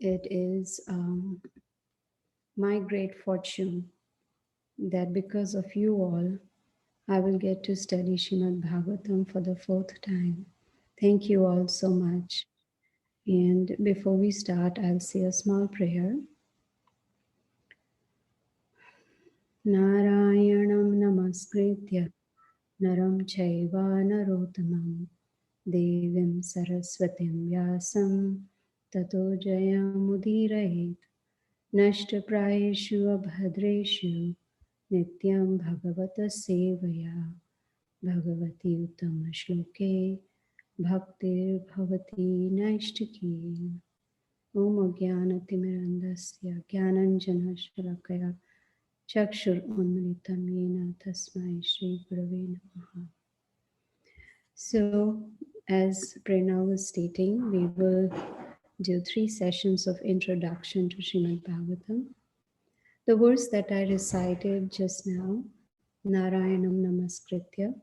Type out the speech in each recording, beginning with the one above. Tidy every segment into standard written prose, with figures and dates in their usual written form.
It is my great fortune that because of you all, I will get to study Srimad Bhagavatam for the fourth time. Thank you all so much. And before we start, I'll say a small prayer. Narayanam namaskritya naram chaiva narottamam devim saraswatim vyasam tato jayamudirayet nashtaprayeshu abhadreshu nityam bhagavata sevaya bhagavati uttama shloke bhaktir bhavati naishtiki om ajnanatimirandasya jnananjana shalakaya chakshur unmilitam yena tasmai shri gurave namaha. So, as Prerna was stating, we will do 3 sessions of introduction to Srimad Bhagavatam. The verse that I recited just now, Narayanam Namaskritya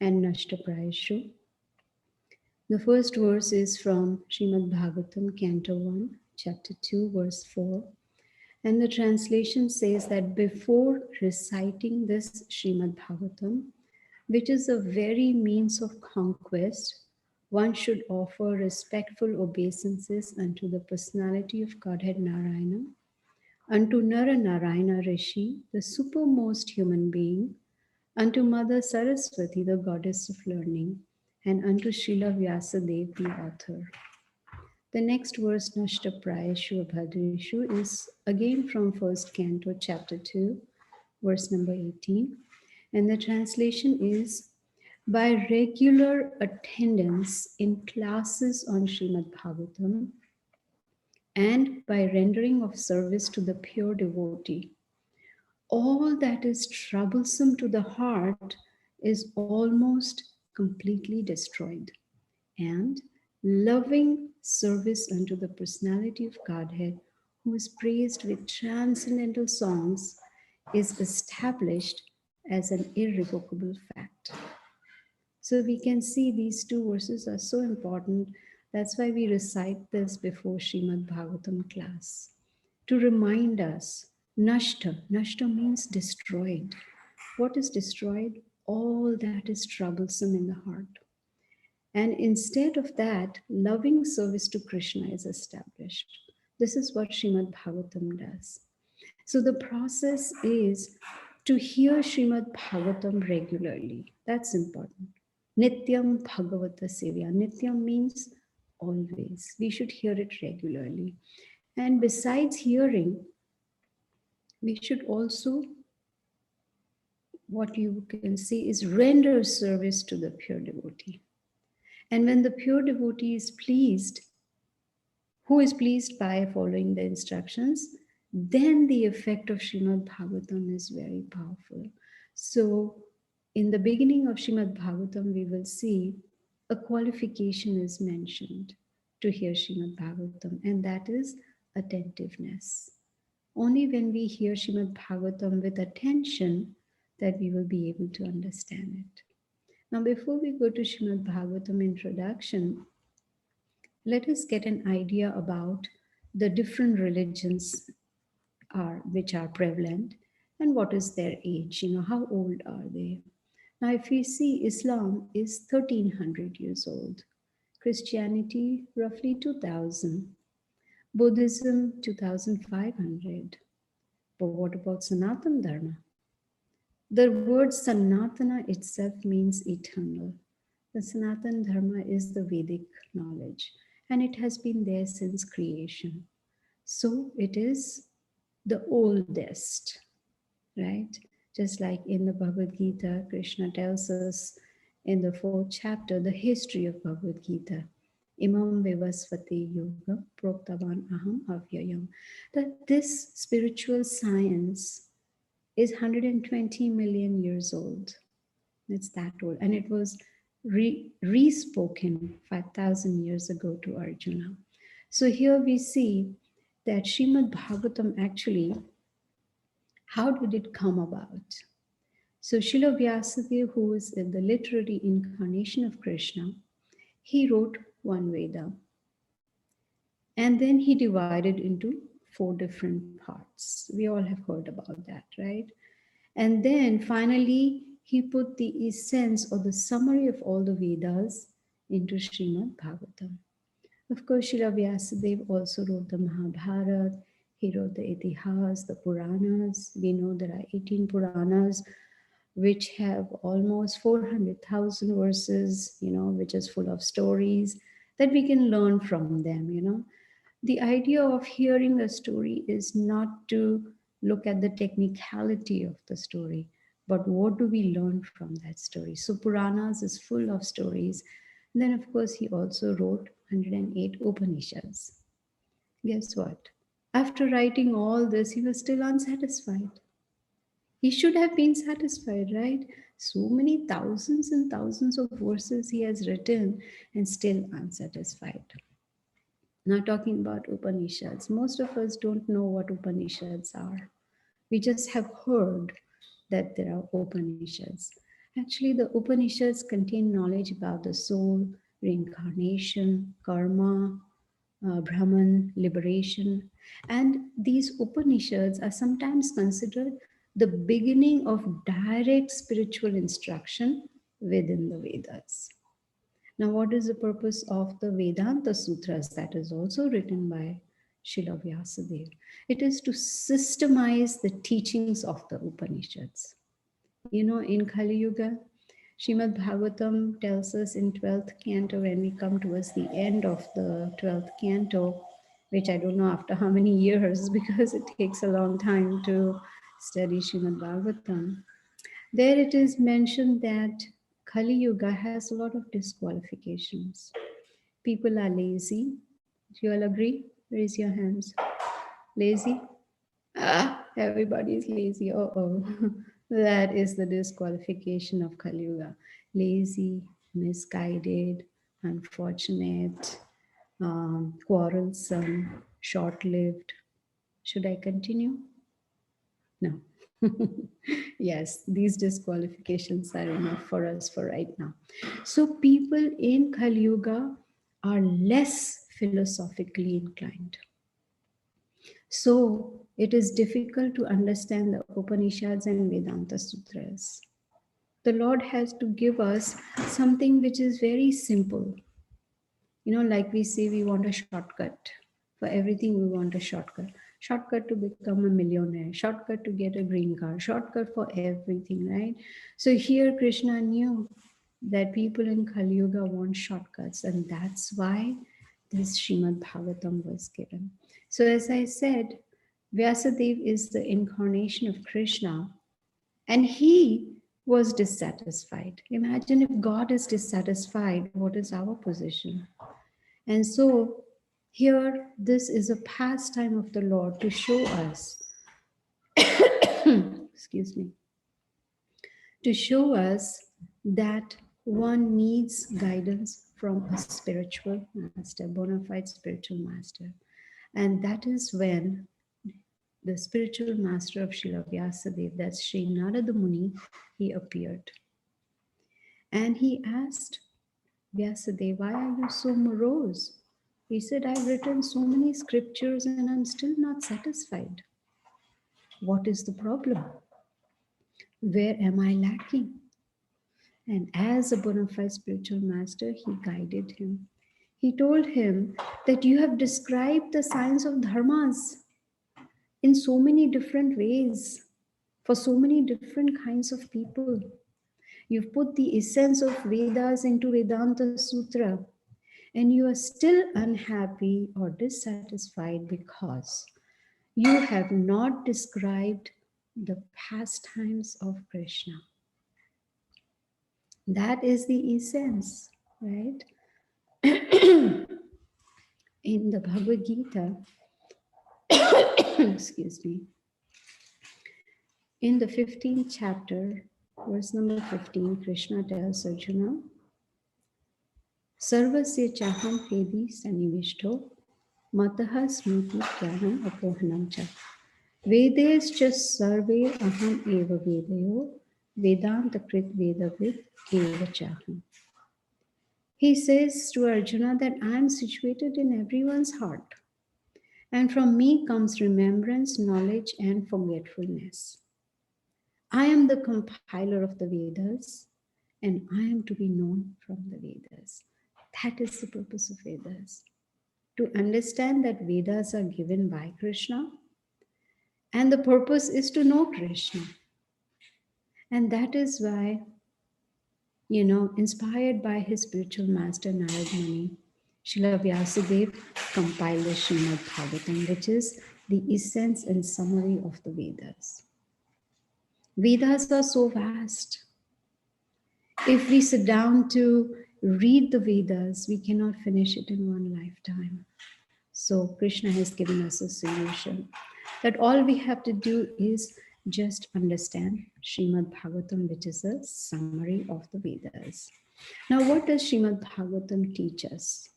and Nashtaprayashu. The first verse is from Srimad Bhagavatam, Canto 1, Chapter 2, verse 4. And the translation says that before reciting this Srimad Bhagavatam, which is a very means of conquest, one should offer respectful obeisances unto the personality of Godhead Narayana, unto Nara Narayana Rishi, the supermost human being, unto Mother Saraswati, the goddess of learning, and unto Srila Vyasadeva, the author. The next verse, Nashtaprayeshu Abhadreshu, is again from first canto, chapter 2, verse number 18. And the translation is, by regular attendance in classes on Srimad Bhagavatam and by rendering of service to the pure devotee, all that is troublesome to the heart is almost completely destroyed. And loving service unto the personality of Godhead, who is praised with transcendental songs, is established as an irrevocable fact. So we can see these 2 verses are so important. That's why we recite this before Srimad Bhagavatam class. To remind us, Nashta means destroyed. What is destroyed? All that is troublesome in the heart. And instead of that, loving service to Krishna is established. This is what Srimad Bhagavatam does. So the process is to hear Srimad Bhagavatam regularly. That's important. Nityam Bhagavata Sevya. Nityam means always. We should hear it regularly. And besides hearing, we should also, what you can see is render service to the pure devotee. And when the pure devotee is pleased, who is pleased by following the instructions, then the effect of Srimad Bhagavatam is very powerful. So in the beginning of Srimad Bhagavatam, we will see a qualification is mentioned to hear Srimad Bhagavatam, and that is attentiveness. Only when we hear Srimad Bhagavatam with attention that we will be able to understand it. Now, before we go to Srimad Bhagavatam introduction, let us get an idea about the different religions which are prevalent and what is their age, how old are they? Now, if we see, Islam is 1300 years old, Christianity roughly 2000, Buddhism 2500. But what about Sanatana Dharma? The word Sanatana itself means eternal. The Sanatana Dharma is the Vedic knowledge, and it has been there since creation. So it is the oldest, right? Just like in the Bhagavad Gita, Krishna tells us in the 4th chapter the history of Bhagavad Gita. Imam Vivasvati Yoga Proktavan Aham Avyayam. That this spiritual science is 120 million years old. It's that old. And it was re-spoken 5,000 years ago to Arjuna. So here we see that Srimad Bhagavatam actually, how did it come about? So Srila Vyasadeva, who is the literary incarnation of Krishna, he wrote one Veda. And then he divided into four different parts. We all have heard about that, right? And then finally, he put the essence or the summary of all the Vedas into Srimad Bhagavatam. Of course, Srila Vyasadeva also wrote the Mahabharata, he wrote the Itihas, the Puranas. We know there are 18 Puranas which have almost 400,000 verses, which is full of stories that we can learn from them. The idea of hearing a story is not to look at the technicality of the story, but what do we learn from that story? So Puranas is full of stories. And then, of course, he also wrote 108 Upanishads. Guess what? After writing all this, he was still unsatisfied. He should have been satisfied, right? So many thousands and thousands of verses he has written and still unsatisfied. Now, talking about Upanishads, most of us don't know what Upanishads are. We just have heard that there are Upanishads. Actually, the Upanishads contain knowledge about the soul, reincarnation, karma, Brahman, liberation. And these Upanishads are sometimes considered the beginning of direct spiritual instruction within the Vedas. Now, what is the purpose of the Vedanta Sutras that is also written by Srila Vyasadeva? It is to systemize the teachings of the Upanishads. In Kali Yuga, Srimad Bhagavatam tells us in 12th canto, when we come towards the end of the 12th canto, which I don't know after how many years because it takes a long time to study Srimad Bhagavatam. There it is mentioned that Kali Yuga has a lot of disqualifications. People are lazy. Do you all agree? Raise your hands. Lazy? Everybody is lazy. Oh. That is the disqualification of Kali Yuga. Lazy, misguided, unfortunate, quarrelsome, short lived. Should I continue? No. Yes, these disqualifications are enough for us for right now. So, people in Kali Yuga are less philosophically inclined. So, it is difficult to understand the Upanishads and Vedanta Sutras. The Lord has to give us something which is very simple. Like we say, we want a shortcut. For everything, we want a shortcut. Shortcut to become a millionaire, shortcut to get a green card, shortcut for everything, right? So here Krishna knew that people in Kali Yuga want shortcuts, and that's why this Srimad Bhagavatam was given. So as I said, Vyasadeva is the incarnation of Krishna, and he was dissatisfied. Imagine if God is dissatisfied, what is our position? And so here, this is a pastime of the Lord to show us, excuse me, to show us that one needs guidance from a spiritual master, bona fide spiritual master. And that is when the spiritual master of Srila Vyasadeva, that's Sri Narada Muni, he appeared. And he asked Vyasadeva, why are you so morose? He said, I've written so many scriptures and I'm still not satisfied. What is the problem? Where am I lacking? And as a bona fide spiritual master, he guided him. He told him that you have described the science of dharmas in so many different ways for so many different kinds of people. You've put the essence of Vedas into Vedanta Sutra, and you are still unhappy or dissatisfied because you have not described the pastimes of Krishna. That is the essence, right? In the Bhagavad Gita, excuse me, in the 15th chapter, verse number 15, Krishna tells Arjuna, Sarvasya chaham hedi sanivishto mataha smriti jnanam apohanam cha. Vedescha sarve aham eva vedayo vedanta krit vedavid eva chaham. He says to Arjuna that I am situated in everyone's heart. And from me comes remembrance, knowledge, and forgetfulness. I am the compiler of the Vedas, and I am to be known from the Vedas. That is the purpose of Vedas. To understand that Vedas are given by Krishna, and the purpose is to know Krishna. And that is why, inspired by his spiritual master Narad Muni, Srila Vyasadeva compiled the Srimad Bhagavatam, which is the essence and summary of the Vedas. Vedas are so vast. If we sit down to read the Vedas, we cannot finish it in one lifetime. So Krishna has given us a solution that all we have to do is just understand Srimad Bhagavatam, which is a summary of the Vedas. Now, what does Srimad Bhagavatam teach us?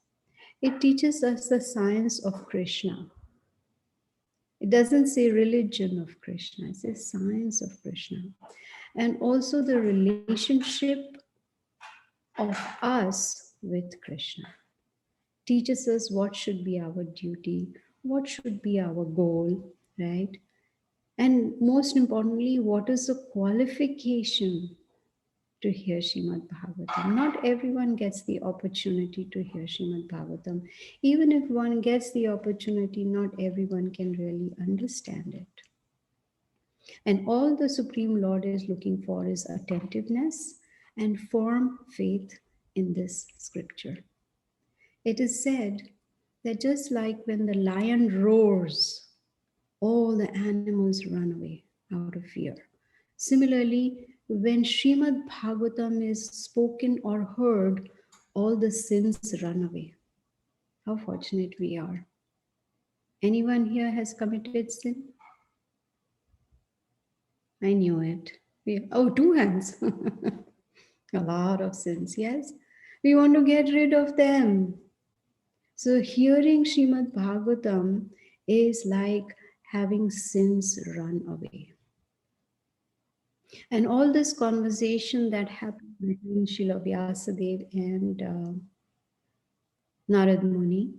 It teaches us the science of Krishna. It doesn't say religion of Krishna, it says science of Krishna. And also the relationship of us with Krishna. Teaches us what should be our duty, what should be our goal, right? And most importantly, what is the qualification to hear Srimad Bhagavatam? Not everyone gets the opportunity to hear Srimad Bhagavatam. Even if one gets the opportunity, not everyone can really understand it. And all the Supreme Lord is looking for is attentiveness and firm faith in this scripture. It is said that just like when the lion roars, all the animals run away out of fear. Similarly, when Srimad Bhagavatam is spoken or heard, all the sins run away. How fortunate we are. Anyone here has committed sin? I knew it. Oh, two hands. A lot of sins, yes? We want to get rid of them. So hearing Srimad Bhagavatam is like having sins run away. And all this conversation that happened between Srila Vyasadeva and Narad Muni,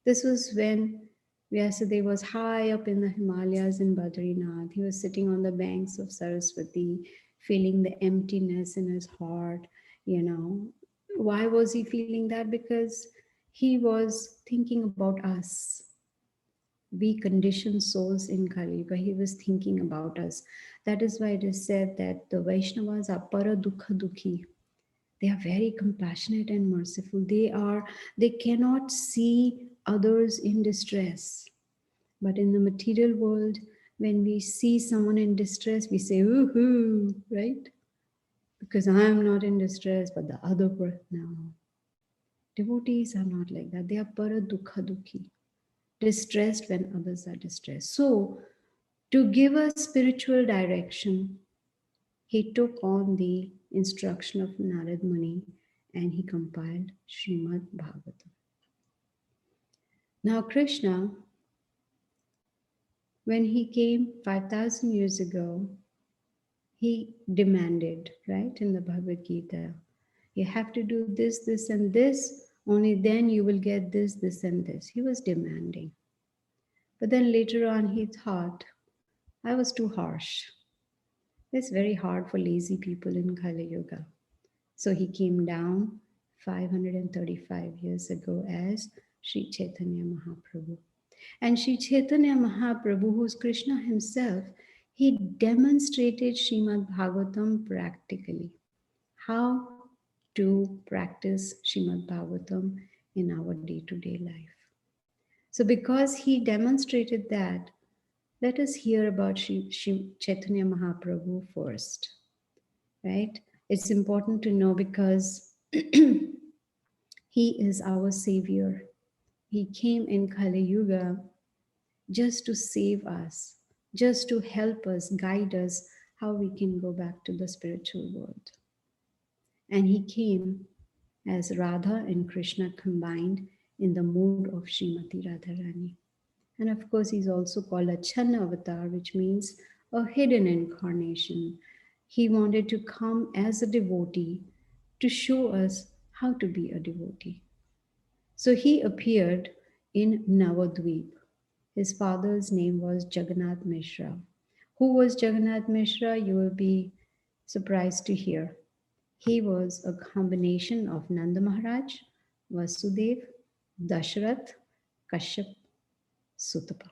this was when Vyasadeva was high up in the Himalayas in Badrinath. He was sitting on the banks of Saraswati, feeling the emptiness in his heart. Why was he feeling that? Because he was thinking about us. We conditioned souls in Kali Yuga. He was thinking about us. That is why it is said that the Vaishnavas are para dukha dukhi. They are very compassionate and merciful. They cannot see others in distress. But in the material world, when we see someone in distress, we say, woohoo, right? Because I am not in distress, but the other person, no. Devotees are not like that. They are para dukha dukhi, distressed when others are distressed. So, to give us spiritual direction, he took on the instruction of Narad Muni and he compiled Srimad Bhagavatam. Now, Krishna, when he came 5,000 years ago, he demanded, right, in the Bhagavad Gita, you have to do this, this, and this, only then you will get this, this, and this. He was demanding. But then later on, he thought, I was too harsh. It's very hard for lazy people in Kali Yuga. So he came down 535 years ago as Sri Chaitanya Mahaprabhu. And Sri Chaitanya Mahaprabhu, who's Krishna himself, he demonstrated Srimad Bhagavatam practically. How to practice Srimad Bhagavatam in our day-to-day life. So because he demonstrated that, let us hear about Sri Chaitanya Mahaprabhu first, right? It's important to know because he is our savior. He came in Kali Yuga just to save us, just to help us, guide us how we can go back to the spiritual world. And he came as Radha and Krishna combined in the mood of Srimati Radharani. And of course, he's also called a Channa avatar, which means a hidden incarnation. He wanted to come as a devotee to show us how to be a devotee. So he appeared in Navadvip. His father's name was Jagannath Mishra. Who was Jagannath Mishra? You will be surprised to hear. He was a combination of Nanda Maharaj, Vasudev, Dashrath, Kashyap, Sutapa.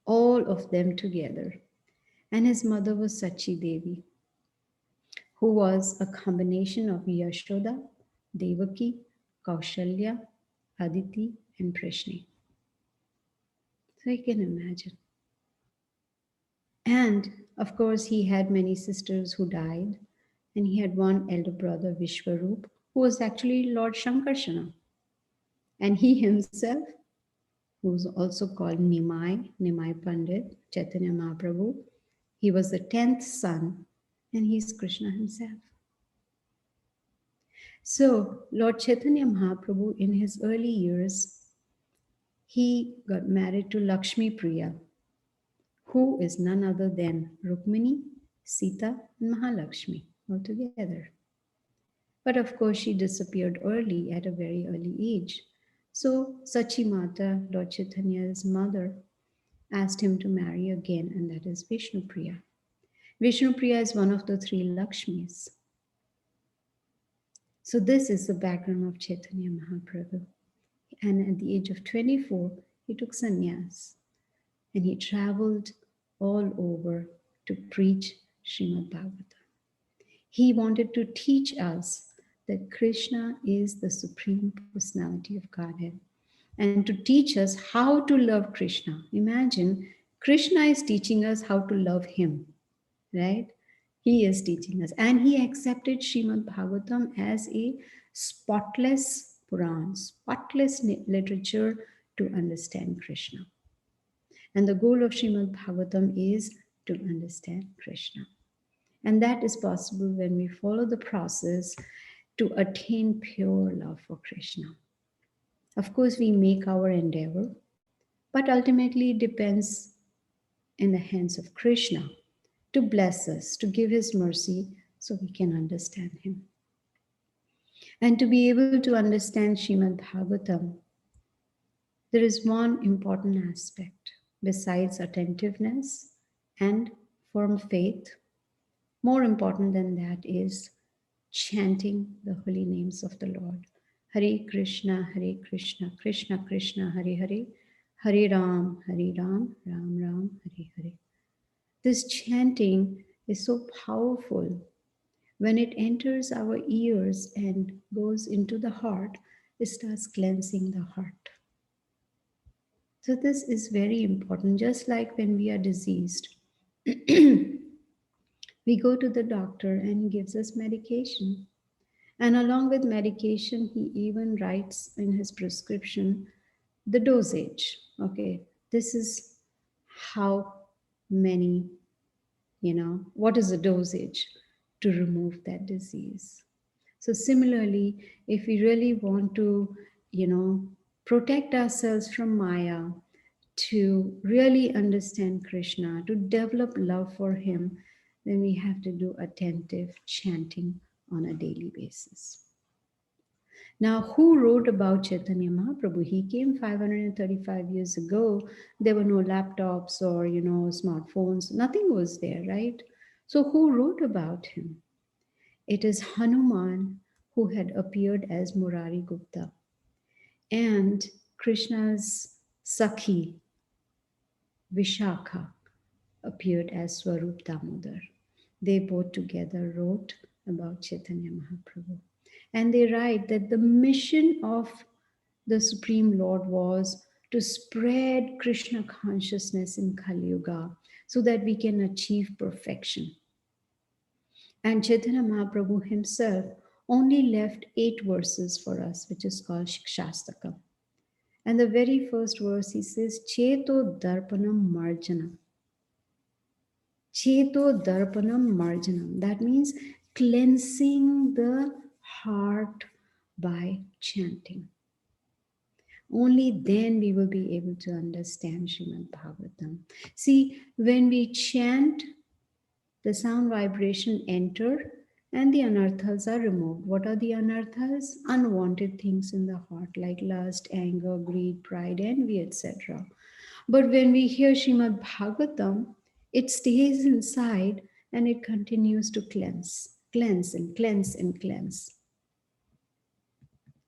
All of them together. And his mother was Sachi Devi, who was a combination of Yashoda, Devaki, Kaushalya, Aditi, and Prishni. So you can imagine. And of course, he had many sisters who died, and he had one elder brother, Vishwarup, who was actually Lord Shankarsana. And he himself, who was also called Nimai Pandit, Chaitanya Mahaprabhu, he was the 10th son, and he's Krishna himself. So, Lord Chaitanya Mahaprabhu, in his early years, he got married to Lakshmi Priya, who is none other than Rukmini, Sita, and Mahalakshmi altogether. But of course, she disappeared early at a very early age. So, Sachi Mata, Lord Chaitanya's mother, asked him to marry again, and that is Vishnu Priya. Vishnu Priya is one of the three Lakshmis. So, this is the background of Chaitanya Mahaprabhu. And at the age of 24, he took sannyas and he traveled all over to preach Srimad Bhagavatam. He wanted to teach us that Krishna is the Supreme Personality of Godhead and to teach us how to love Krishna. Imagine, Krishna is teaching us how to love Him, right? He is teaching us. And he accepted Srimad Bhagavatam as a spotless Puran, spotless literature to understand Krishna. And the goal of Srimad Bhagavatam is to understand Krishna. And that is possible when we follow the process to attain pure love for Krishna. Of course, we make our endeavor, but ultimately it depends in the hands of Krishna to bless us, to give His mercy so we can understand Him. And to be able to understand Srimad Bhagavatam, there is one important aspect besides attentiveness and firm faith. More important than that is chanting the holy names of the Lord. Hare Krishna, Krishna Krishna, Hare Hare, Hare Ram, Ram Ram, Hare Hare. This chanting is so powerful. When it enters our ears and goes into the heart, it starts cleansing the heart. So this is very important. Just like when we are diseased, we go to the doctor and he gives us medication. And along with medication, he even writes in his prescription the dosage. Okay, this is how many, what is the dosage to remove that disease. So similarly, if we really want to, protect ourselves from Maya, to really understand Krishna, to develop love for Him, then we have to do attentive chanting on a daily basis. Now, who wrote about Chaitanya Mahaprabhu? He came 535 years ago. There were no laptops or, smartphones. Nothing was there, right? So who wrote about him? It is Hanuman who had appeared as Murari Gupta. And Krishna's Sakhi, Vishakha, appeared as Swarup Damodar. They both together wrote about Chaitanya Mahaprabhu. And they write that the mission of the Supreme Lord was to spread Krishna consciousness in Kali Yuga so that we can achieve perfection. And Chaitanya Mahaprabhu himself only left 8 verses for us, which is called Shikshastakam. And the very first verse, he says, Cheto Darpanam Marjanam. Cheto Darpanam Marjanam. That means cleansing the heart by chanting. Only then we will be able to understand Srimad Bhagavatam. See, when we chant, the sound vibration enter and the anarthas are removed. What are the anarthas? Unwanted things in the heart like lust, anger, greed, pride, envy, etc. But when we hear Srimad Bhagavatam, it stays inside and it continues to cleanse, cleanse and cleanse and cleanse.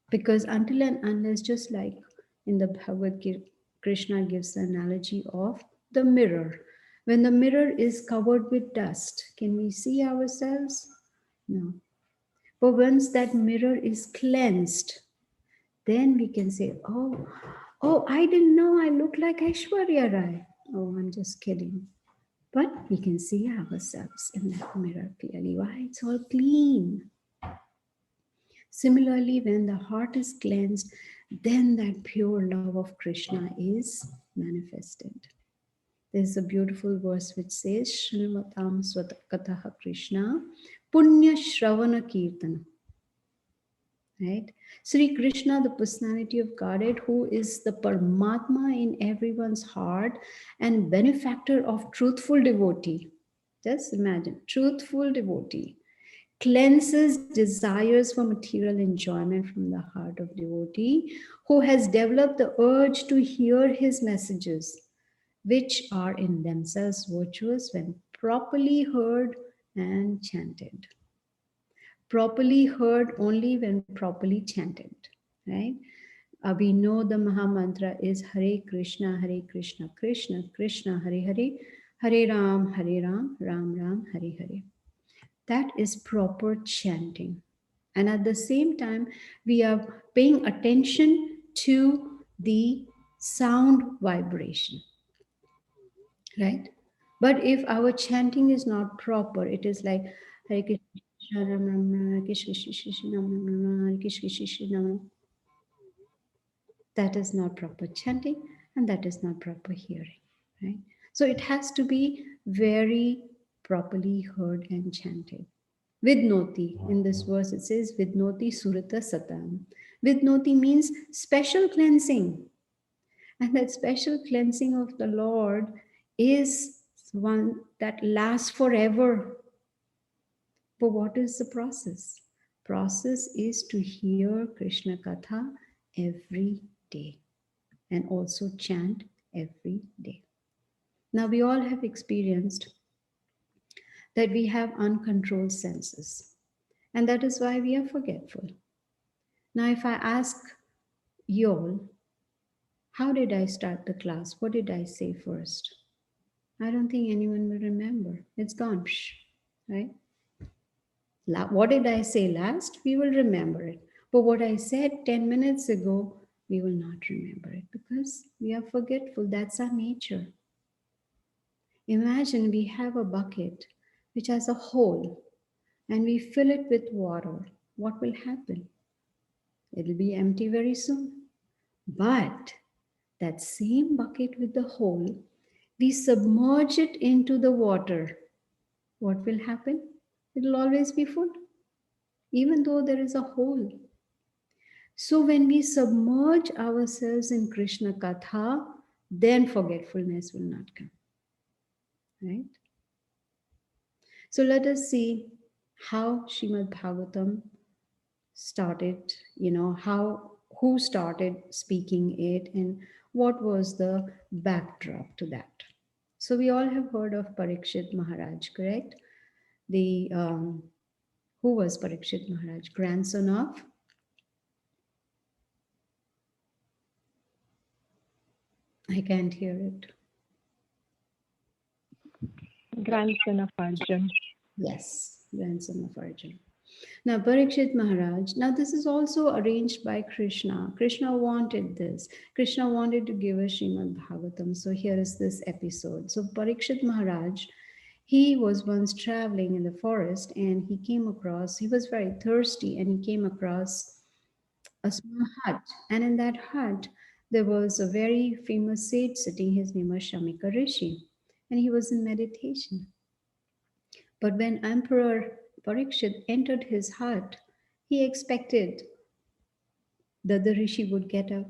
Because until and unless, just like in the Bhagavad Gita, Krishna gives the analogy of the mirror. When the mirror is covered with dust, can we see ourselves? No. But once that mirror is cleansed, then we can say, oh, I didn't know I look like Aishwarya Rai. Oh, I'm just kidding. But we can see ourselves in that mirror clearly. Why? It's all clean. Similarly, when the heart is cleansed, then that pure love of Krishna is manifested. There's a beautiful verse which says, Srimatam Swatakataha Krishna Punya Shravana Kirtana. Right? Sri Krishna, the personality of Godhead, who is the Paramatma in everyone's heart and benefactor of truthful devotee. Just imagine, truthful devotee cleanses desires for material enjoyment from the heart of devotee who has developed the urge to hear his messages, which are in themselves virtuous when properly heard and chanted. Properly heard only when properly chanted, right? We know the Maha Mantra is Hare Krishna, Krishna Krishna, Hare Hare, Hare Ram, Ram Ram, Hare Hare. That is proper chanting. And at the same time, we are paying attention to the sound vibration, right? But if our chanting is not proper, it is like Hare Krishna, Ram Ram, Hare Krishna, Ram Ram, Hare Krishna, Ram. That is not proper chanting, and that is not proper hearing, right? So it has to be very properly heard and chanted. Vidnoti, in this verse it says Vidnoti Surata Satam. Vidnoti means special cleansing. And that special cleansing of the Lord is one that lasts forever. But what is the process? Process is to hear Krishna Katha every day and also chant every day. Now we all have experienced that we have uncontrolled senses, and that is why we are forgetful. Now, if I ask you all, how did I start the class? What did I say first? I don't think anyone will remember. It's gone, right? What did I say last? We will remember it. But what I said 10 minutes ago, we will not remember it because we are forgetful. That's our nature. Imagine we have a bucket which has a hole and we fill it with water. What will happen? It'll be empty very soon. But that same bucket with the hole, we submerge it into the water. What will happen? It'll always be full, even though there is a hole. So when we submerge ourselves in Krishna Katha, then forgetfulness will not come. Right? So let us see how Srimad Bhagavatam started, who started speaking it and what was the backdrop to that. So we all have heard of Parikshit Maharaj, correct? The who was Parikshit Maharaj? Grandson of? I can't hear it. Grandson of Arjun. Yes, grandson of Arjun. Now, Parikshit Maharaj, now this is also arranged by Krishna. Krishna wanted this. Krishna wanted to give us Srimad Bhagavatam. So here is this episode. So Parikshit Maharaj, he was once traveling in the forest and he was very thirsty and he came across a small hut. And in that hut, there was a very famous sage sitting. His name was Shamika Rishi. And he was in meditation. But when Emperor Parikshit entered his hut, he expected that the rishi would get up,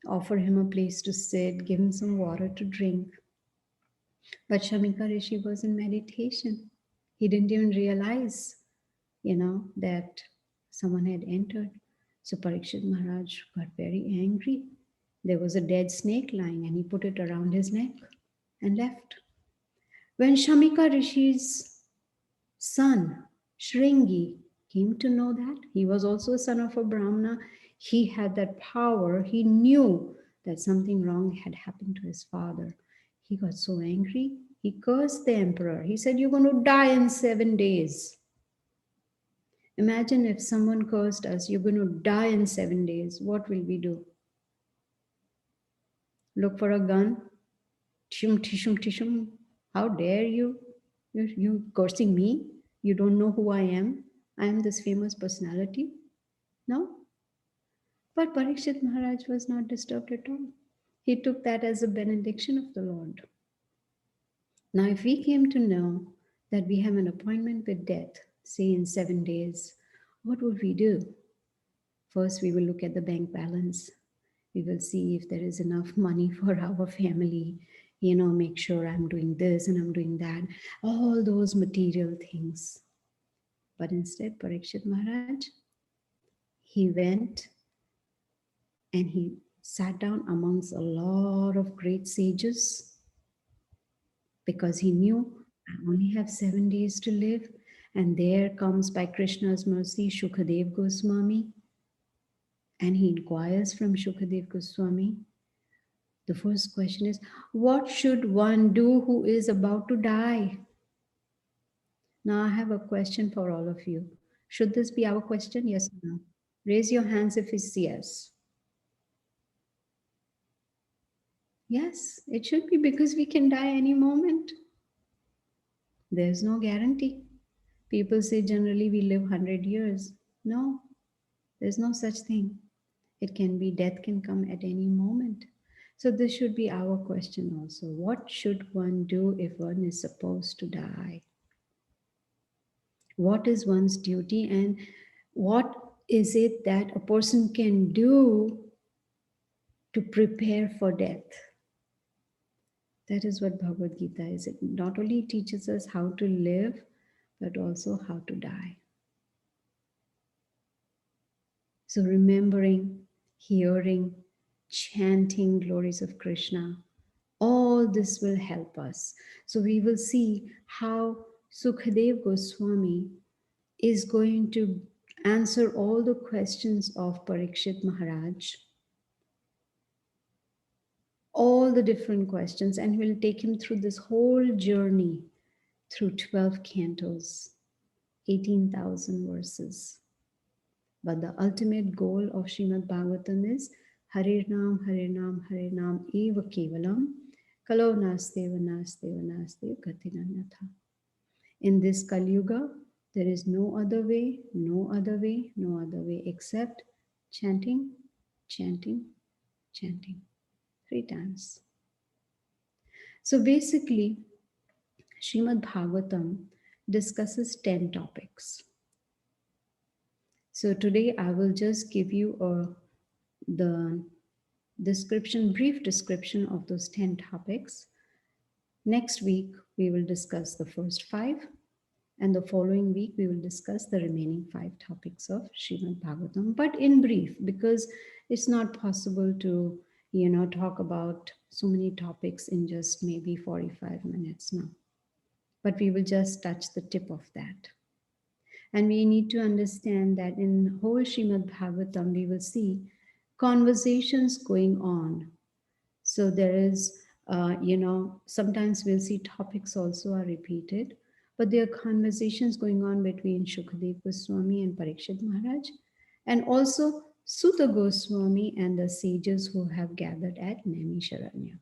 offer him a place to sit, give him some water to drink. But Shamika Rishi was in meditation. He didn't even realize, that someone had entered. So Parikshit Maharaj got very angry. There was a dead snake lying, and he put it around his neck and left. When Shamika Rishi's son, Shringi, came to know that he was also a son of a Brahmana, he had that power. He knew that something wrong had happened to his father. He got so angry, he cursed the emperor. He said, "You're going to die in 7 days." Imagine if someone cursed us, "You're going to die in 7 days." What will we do? Look for a gun? Tishum, tishum, tishum. How dare you? You cursing me? You don't know who I am? I am this famous personality? No? But Parikshit Maharaj was not disturbed at all. He took that as a benediction of the Lord. Now, if we came to know that we have an appointment with death, say in 7 days, what would we do? First, we will look at the bank balance. We will see if there is enough money for our family. Make sure I'm doing this and I'm doing that. All those material things. But instead, Parikshit Maharaj, he went and he sat down amongst a lot of great sages because he knew I only have 7 days to live. And there comes, by Krishna's mercy, Shukadev Goswami. And he inquires from Shukadev Goswami. The first question is, what should one do who is about to die? Now, I have a question for all of you. Should this be our question? Yes or no? Raise your hands if it's yes. Yes, it should be, because we can die any moment. There's no guarantee. People say generally we live 100 years. No, there's no such thing. It can be, death can come at any moment. So this should be our question also. What should one do if one is supposed to die? What is one's duty, and what is it that a person can do to prepare for death? That is what Bhagavad Gita is. It not only teaches us how to live, but also how to die. So remembering, hearing, chanting glories of Krishna, all this will help us. So we will see how Sukadev Goswami is going to answer all the questions of Parikshit Maharaj, all the different questions, and will take him through this whole journey through 12 cantos, 18,000 verses. But the ultimate goal of Srimad Bhagavatam is Harir Nam Eva Kevalam, Kalo Nasteva Nasteva Nasteva Gatinanatha. In this Kali Yuga, there is no other way, no other way, no other way except chanting, chanting, chanting 3 times. So basically, Srimad Bhagavatam discusses 10 topics. So today I will just give you the description, brief description of those 10 topics. Next week, we will discuss the first 5. And the following week, we will discuss the remaining 5 topics of Srimad Bhagavatam, but in brief, because it's not possible to, talk about so many topics in just maybe 45 minutes now. But we will just touch the tip of that. And we need to understand that in whole Srimad Bhagavatam, we will see conversations going on. So there is, sometimes we'll see topics also are repeated, but there are conversations going on between Shukadev Goswami and Parikshit Maharaj, and also Sutta Goswami and the sages who have gathered at Naimisharanya.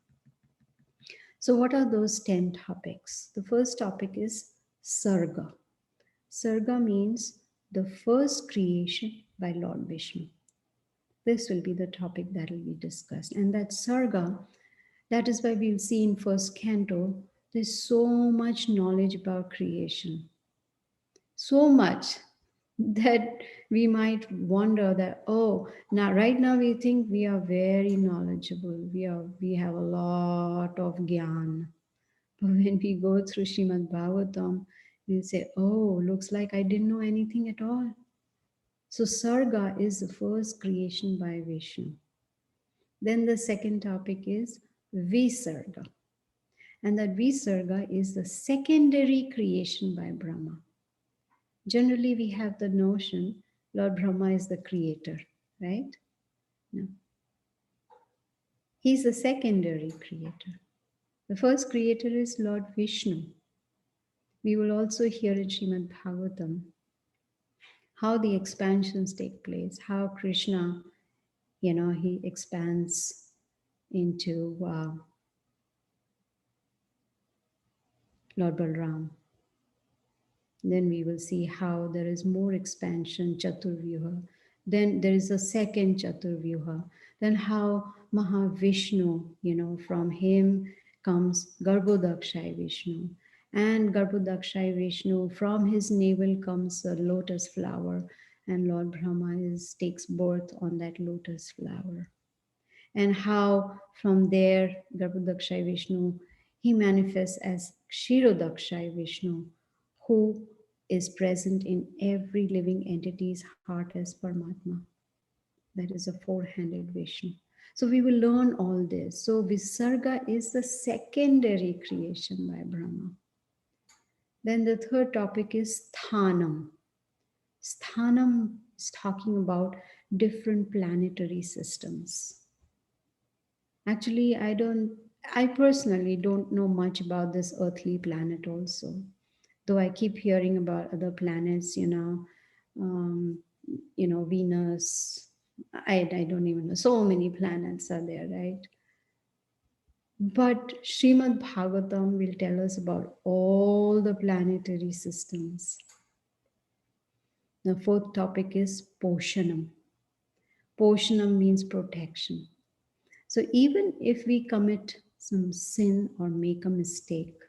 So what are those 10 topics? The first topic is Sarga. Sarga means the first creation by Lord Vishnu. This will be the topic that will be discussed. And that Sarga, that is why we'll see in first canto, there's so much knowledge about creation. So much that we might wonder that, oh, right now we think we are very knowledgeable. We have a lot of gyan. But when we go through Srimad Bhagavatam, we'll say, oh, looks like I didn't know anything at all. So Sarga is the first creation by Vishnu. Then the second topic is Visarga. And that Visarga is the secondary creation by Brahma. Generally, we have the notion Lord Brahma is the creator, right? No. He's the secondary creator. The first creator is Lord Vishnu. We will also hear in Srimad Bhagavatam how the expansions take place, how Krishna, he expands into Lord Balram. Then we will see how there is more expansion, Chaturvyuha. Then there is a second Chaturvyuha. Then how Mahavishnu, from him comes Garbhodakshai Vishnu. And Garbhodakshai Vishnu, from his navel comes a lotus flower. And Lord Brahma takes birth on that lotus flower. And how from there, Garbhodakshai Vishnu, he manifests as Kshirodakshai Vishnu, who is present in every living entity's heart as Paramatma. That is a four-handed Vishnu. So we will learn all this. So Visarga is the secondary creation by Brahma. Then the third topic is Sthanam. Sthanam is talking about different planetary systems. Actually, I personally don't know much about this earthly planet also. Though I keep hearing about other planets, um, Venus. I don't even know. So many planets are there, right? But Srimad Bhagavatam will tell us about all the planetary systems. The fourth topic is Poshanam. Poshanam means protection. So even if we commit some sin or make a mistake,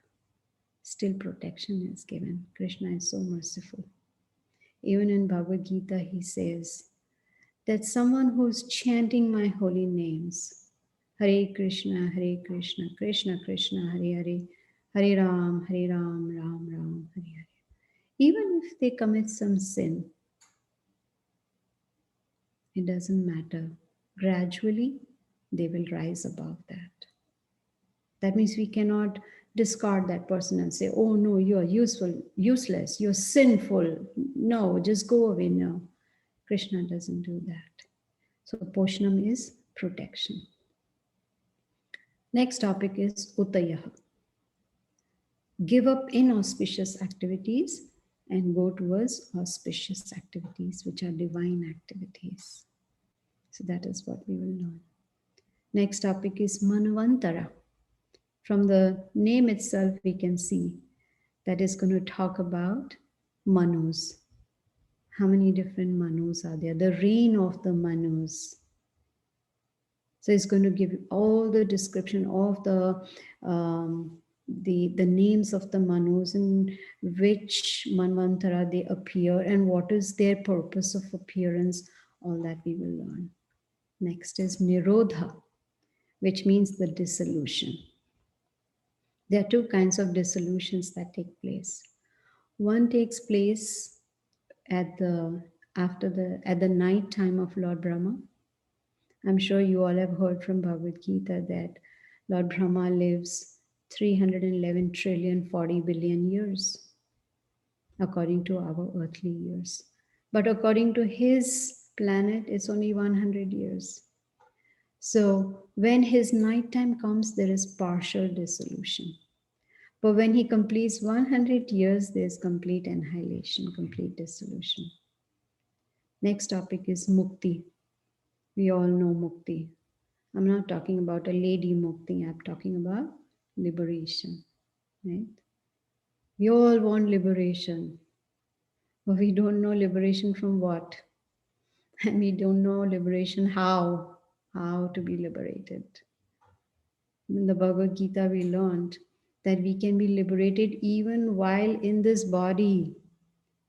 still protection is given. Krishna is so merciful. Even in Bhagavad Gita, he says that someone who's chanting my holy names, Hare Krishna, Krishna Krishna, Hare Hare, Hare Ram, Ram Ram, Hare Hare. Even if they commit some sin, it doesn't matter. Gradually, they will rise above that. That means we cannot discard that person and say, oh no, you're useless, you're sinful. No, just go away. No, Krishna doesn't do that. So Poshnam is protection. Next topic is Utayaha. Give up inauspicious activities and go towards auspicious activities, which are divine activities. So that is what we will learn. Next topic is Manvantara. From the name itself, we can see that is going to talk about Manus. How many different Manus are there? The reign of the Manus. So it's going to give all the description of the names of the Manus, in which Manvantara they appear and what is their purpose of appearance. All that we will learn. Next is Nirodha, which means the dissolution. There are two kinds of dissolutions that take place. One takes place at the night time of Lord Brahma. I'm sure you all have heard from Bhagavad Gita that Lord Brahma lives 311 trillion 40 billion years, according to our earthly years. But according to his planet, it's only 100 years. So when his nighttime comes, there is partial dissolution. But when he completes 100 years, there's complete annihilation, complete dissolution. Next topic is Mukti. We all know Mukti. I'm not talking about a lady Mukti, I'm talking about liberation, right? We all want liberation, but we don't know liberation from what? And we don't know liberation how to be liberated. In the Bhagavad Gita, we learned that we can be liberated even while in this body.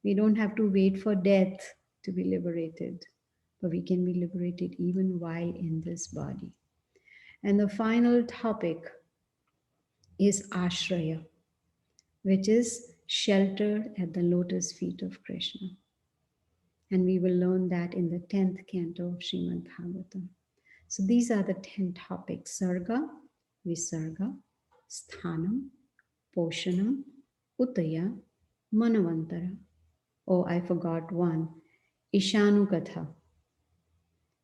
We don't have to wait for death to be liberated, but we can be liberated even while in this body. And the final topic is Ashraya, which is sheltered at the lotus feet of Krishna. And we will learn that in the 10th canto of Srimad Bhagavatam. So these are the 10 topics: Sarga, Visarga, Sthanam, Poshanam, Utaya, Manavantara. Oh, I forgot one. Ishanukatha.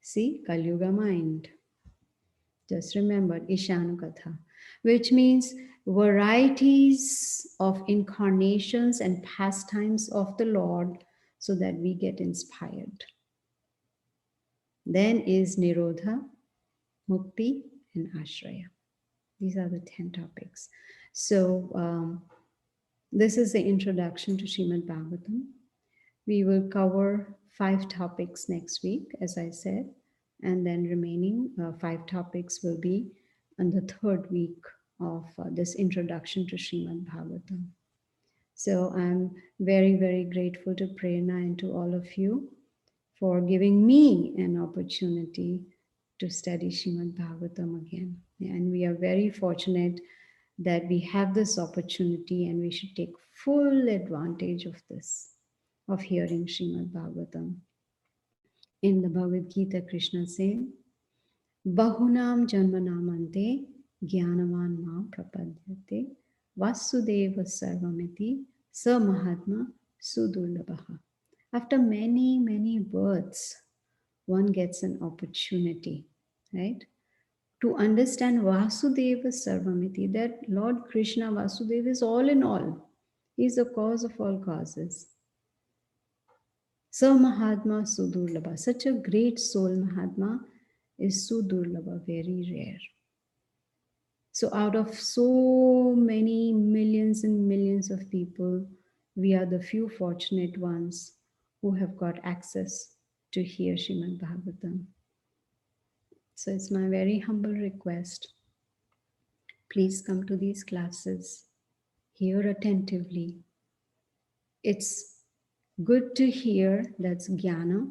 See, Kalyuga mind. Just remember Ishanukatha, which means varieties of incarnations and pastimes of the Lord so that we get inspired. Then is Nirodha, Mukti, and Ashraya. These are the 10 topics. So, this is the introduction to Srimad Bhagavatam. We will cover 5 topics next week, as I said, and then remaining 5 topics will be on the third week of this introduction to Srimad Bhagavatam. So I'm very, very grateful to Prerna and to all of you for giving me an opportunity to study Srimad Bhagavatam again. And we are very fortunate that we have this opportunity and we should take full advantage of this, of hearing Srimad Bhagavatam. In the Bhagavad Gita, Krishna said, Bahunam Janmanamante Jnanavan Ma Prapadyate Vasudeva Sarvamiti Sa Mahatma Sudurlabhaha. After many, many births, one gets an opportunity, right? To understand Vasudeva Sarvamiti, that Lord Krishna Vasudeva is all in all. He is the cause of all causes. Sa Mahatma Sudurlabha. Such a great soul, Mahatma, is Sudurlabha, very rare. So, out of so many millions and millions of people, we are the few fortunate ones who have got access to hear Srimad Bhagavatam. So, it's my very humble request. Please come to these classes, hear attentively. It's good to hear, that's jnana,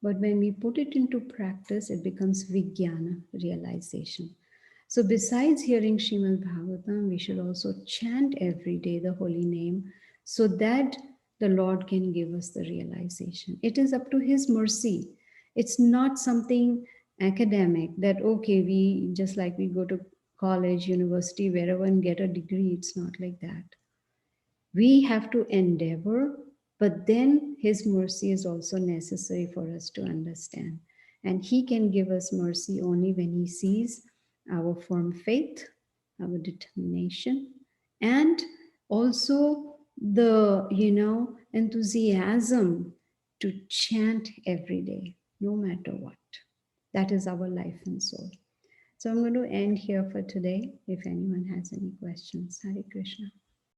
but when we put it into practice, it becomes vijnana, realization. So besides hearing Srimad Bhagavatam, we should also chant every day the holy name so that the Lord can give us the realization. It is up to His mercy. It's not something academic that, okay, we just like we go to college, university, wherever and get a degree. It's not like that. We have to endeavor, but then His mercy is also necessary for us to understand. And He can give us mercy only when He sees our firm faith, our determination, and also the, enthusiasm to chant every day, no matter what. That is our life and soul. So I'm going to end here for today. If anyone has any questions, Hare Krishna.